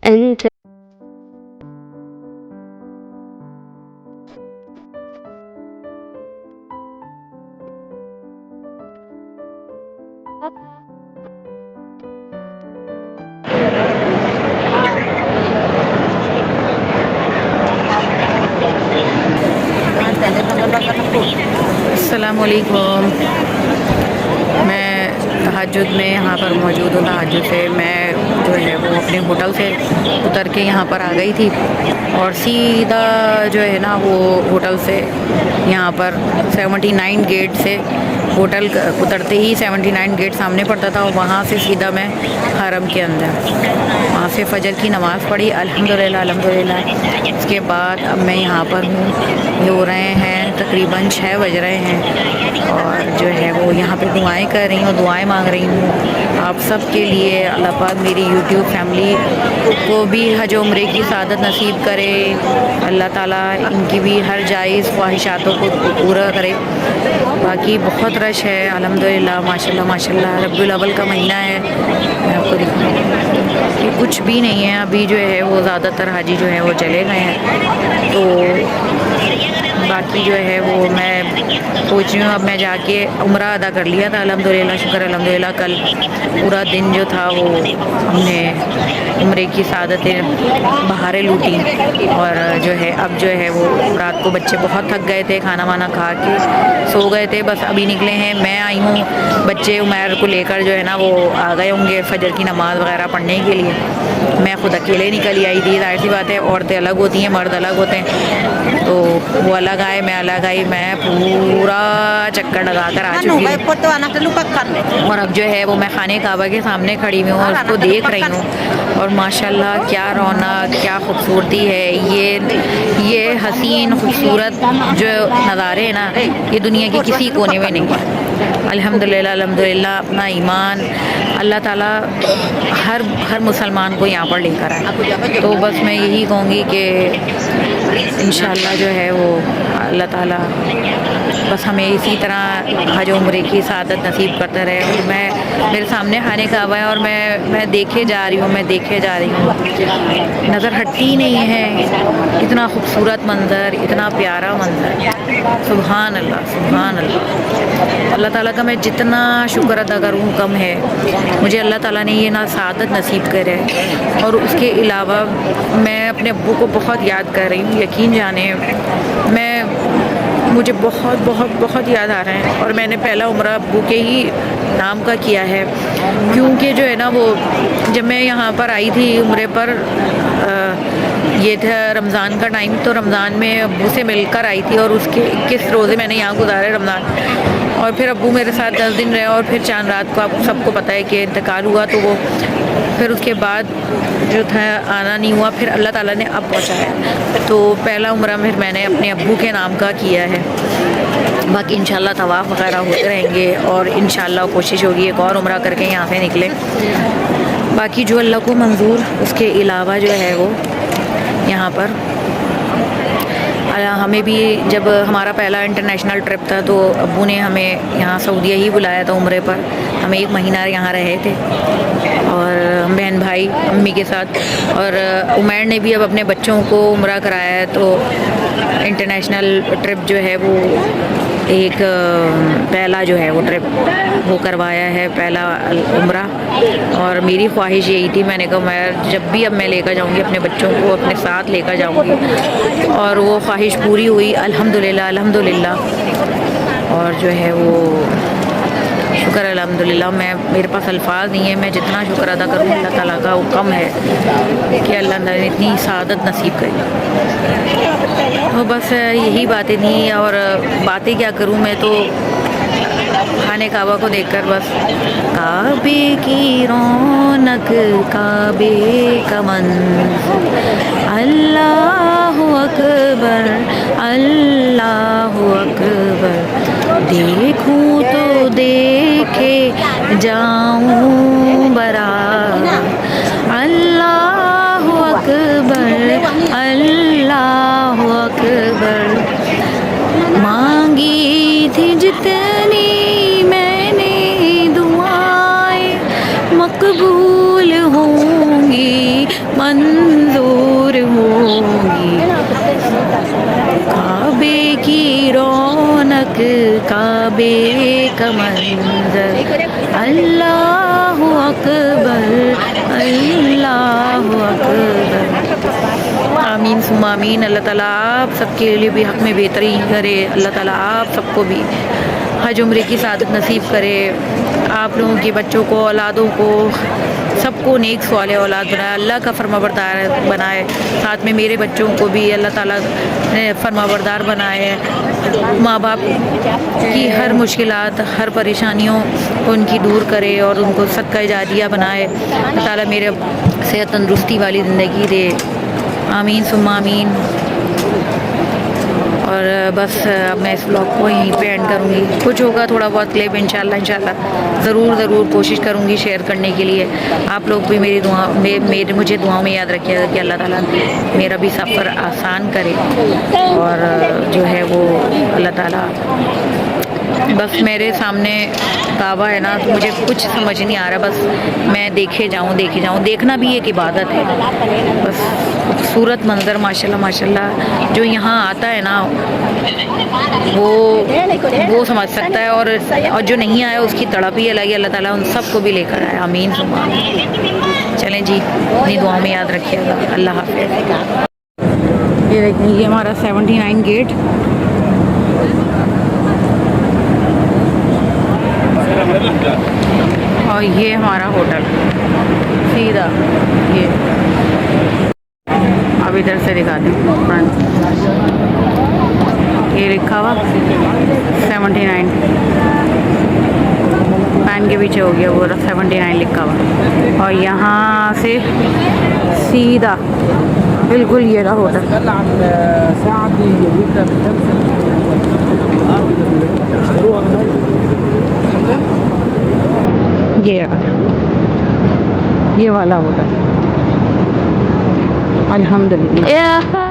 أنت السلام علیکم. میں تہجد میں یہاں پر موجود ہوں. تہجد سے میں جو ہے وہ اپنے ہوٹل سے اتر کے یہاں پر آ گئی تھی اور سیدھا جو ہے نا وہ ہوٹل سے یہاں پر 79 گیٹ سے ہوٹل اترتے ہی 79 گیٹ سامنے پڑتا تھا اور وہاں سے سیدھا میں حرم کے اندر وہاں سے فجر کی نماز پڑھی. الحمدللہ الحمدللہ. اس کے بعد اب میں یہاں پر ہوں. یہ ہو رہے ہیں تقریباً 6 بج رہے ہیں اور جو ہے وہ یہاں پہ دعائیں کر رہی ہوں, دعائیں مانگ رہی ہوں آپ سب کے لیے. اللہ پاک میری یوٹیوب فیملی کو بھی حج و عمرے کی سعادت نصیب کرے. اللہ تعالیٰ ان کی بھی ہر جائز خواہشاتوں کو پورا کرے. باقی بہت رش ہے الحمدللہ ماشاء اللہ ماشاء اللہ. ربیع الاول کا مہینہ ہے. میں آپ کو دکھاؤں کہ کچھ بھی نہیں ہے ابھی جو ہے وہ زیادہ تر حاجی جو ہے وہ چلے گئے ہیں. تو باقی جو ہے وہ میں سوچ رہی ہوں اب میں جا کے عمرہ ادا کر لیا تھا الحمدللہ شکر الحمدللہ. کل پورا دن جو تھا وہ ہم نے عمرے کی سعادتیں بہاریں لوٹی اور جو ہے اب جو ہے وہ رات کو بچے بہت تھک گئے تھے, کھانا وانا کھا کے سو گئے تھے. بس ابھی نکلے ہیں, میں آئی ہوں, بچے عمیر کو لے کر جو ہے نا وہ آ گئے ہوں گے فجر کی نماز وغیرہ پڑھنے کے لیے. میں خود اکیلے نکل آئی تھی. ظاہر سی بات ہے عورتیں الگ ہوتی ہیں مرد الگ ہوتے ہیں, تو وہ الگ آئے میں الگ آئی. میں پورا چکر لگا کر آ چکی ہوں اور اب جو ہے وہ میں خانے کعبہ کے سامنے کھڑی ہوئی ہوں اور اس کو دیکھ رہی ہوں اور ماشاءاللہ کیا رونق کیا خوبصورتی ہے. یہ حسین خوبصورت جو نظارے ہیں نا یہ دنیا کے کسی کونے میں نہیں ہے. الحمدللہ الحمدللہ. اپنا ایمان اللہ تعالیٰ ہر مسلمان کو یہاں پر لے کر آئے. تو بس میں یہی کہوں گی کہ انشاءاللہ جو ہے وہ اللہ تعالیٰ بس ہمیں اسی طرح حج و عمرے کی سعادت نصیب کرتا رہے. اور میں میرے سامنے خانے کعبہ ہے اور میں دیکھے جا رہی ہوں میں دیکھے جا رہی ہوں. نظر ہٹتی نہیں ہے. اتنا خوبصورت منظر, اتنا پیارا منظر. سبحان اللہ سبحان اللہ. اللہ تعالیٰ کا میں جتنا شکر ادا کروں کم ہے. مجھے اللہ تعالیٰ نے یہ سعادت نصیب کرے. اور اس کے علاوہ میں اپنے ابو کو بہت یاد کر رہی ہوں. یقین جانیں مجھے بہت بہت بہت یاد آ رہے ہیں. اور میں نے پہلا عمرہ ابو کے ہی نام کا کیا ہے کیونکہ جو ہے نا وہ جب میں یہاں پر آئی تھی عمرے پر یہ تھا رمضان کا ٹائم, تو رمضان میں ابو سے مل کر آئی تھی اور اس کے 21 روزے میں نے یہاں گزارے رمضان. اور پھر ابو میرے ساتھ 10 دن رہے اور پھر چاند رات کو آپ سب کو پتہ ہے کہ انتقال ہوا. تو وہ پھر اس کے بعد جو تھا آنا نہیں ہوا. پھر اللہ تعالیٰ نے اب پہنچایا. تو پہلا عمرہ پھر میں نے اپنے ابو کے نام کا کیا ہے. باقی انشاءاللہ طواف وغیرہ ہوتے رہیں گے اور انشاءاللہ کوشش ہوگی ایک اور عمرہ کر کے یہاں سے نکلے. باقی جو اللہ کو منظور. اس کے علاوہ جو ہے وہ یہاں پر ہمیں بھی جب ہمارا پہلا انٹرنیشنل ٹرپ تھا تو ابو نے ہمیں یہاں سعودیہ ہی بلایا تھا عمرے پر. ہم 1 مہینہ یہاں رہے تھے اور بہن بھائی امی کے ساتھ. اور عمیر نے بھی اب اپنے بچوں کو عمرہ کرایا ہے. تو انٹرنیشنل ٹرپ جو ہے وہ ایک پہلا جو ہے وہ ٹرپ وہ کروایا ہے, پہلا عمرہ. اور میری خواہش یہی تھی, میں نے کہا میں جب بھی اب میں لے کر جاؤں گی اپنے بچوں کو اپنے ساتھ لے کر جاؤں گی. اور وہ خواہش پوری ہوئی الحمدللہ الحمدللہ. اور جو ہے وہ شکر الحمدللہ. میرے پاس الفاظ نہیں ہیں, میں جتنا شکر ادا کروں اللہ تعالیٰ کا وہ کم ہے کہ اللہ نے اتنی سعادت نصیب کری. تو بس یہی باتیں تھیں. اور باتیں کیا کروں میں تو خانے کعبہ کو دیکھ کر بس کعبے کی رونق کعبے کا منظر اللہ اکبر اللہ اکبر. دیکھوں تو دیکھے جاؤں برابر اللہ اکبر اللہ اکبر. مانگی تھی جتنی میں نے دعائیں مقبول ہوں گی. من منظور ہوگی، کعبے کی رونق کعبے کا منظر، اللہ اکبر اللہ اکبر۔ آمین ثم آمین۔ اللہ تعالیٰ آپ سب کے لیے بھی حق میں بہترین کرے، اللہ تعالیٰ آپ سب کو بھی حج عمرے کی سعادت نصیب کرے، آپ لوگوں کے بچوں کو، اولادوں کو، سب کو نیک صالح اولاد بنائے، اللہ کا فرما بردار بنائے، ساتھ میں میرے بچوں کو بھی اللہ تعالیٰ نے فرما بردار بنائے، ماں باپ کی ہر مشکلات، ہر پریشانیوں کو ان کی دور کرے اور ان کو صدقہ جاریہ بنائے، اللہ تعالیٰ میرے صحت تندرستی والی زندگی دے، آمین ثم آمین۔ اور بس اب میں اس بلاگ کو یہیں پہ اینڈ کروں گی، کچھ ہوگا تھوڑا بہت کلپ انشاءاللہ ضرور کوشش کروں گی شیئر کرنے کے لیے، آپ لوگ بھی میری مجھے دعاؤں میں یاد رکھیے گا کہ اللہ تعالیٰ میرا بھی سفر آسان کرے، اور جو ہے وہ اللہ تعالیٰ بس میرے سامنے کعبہ ہے نا، تو مجھے کچھ سمجھ نہیں آ رہا، بس میں دیکھے جاؤں، دیکھنا بھی ایک عبادت ہے، بس خوبصورت منظر ماشاءاللہ جو یہاں آتا ہے نا وہ سمجھ سکتا ہے، اور جو نہیں آیا اس کی تڑپ ہی الگ ہے، اللہ تعالیٰ ان سب کو بھی لے کر آئے، آمین ثم آمین۔ چلیں جی، اپنی دعاؤں میں یاد رکھیے گا، اللہ حافظ۔ یہ دیکھیں، یہ ہمارا 79 گیٹ، اور یہ ہمارا ہوٹل سیدھا، یہ اب ادھر سے دکھاتے ہیں فرنٹ، یہ لکھا ہوا 79 پین کے پیچھے ہو گیا وہ 79 لکھا ہوا، اور یہاں سے سیدھا بالکل یہ رہا ہوٹل۔ یہ والا ہوٹل الحمدللہ۔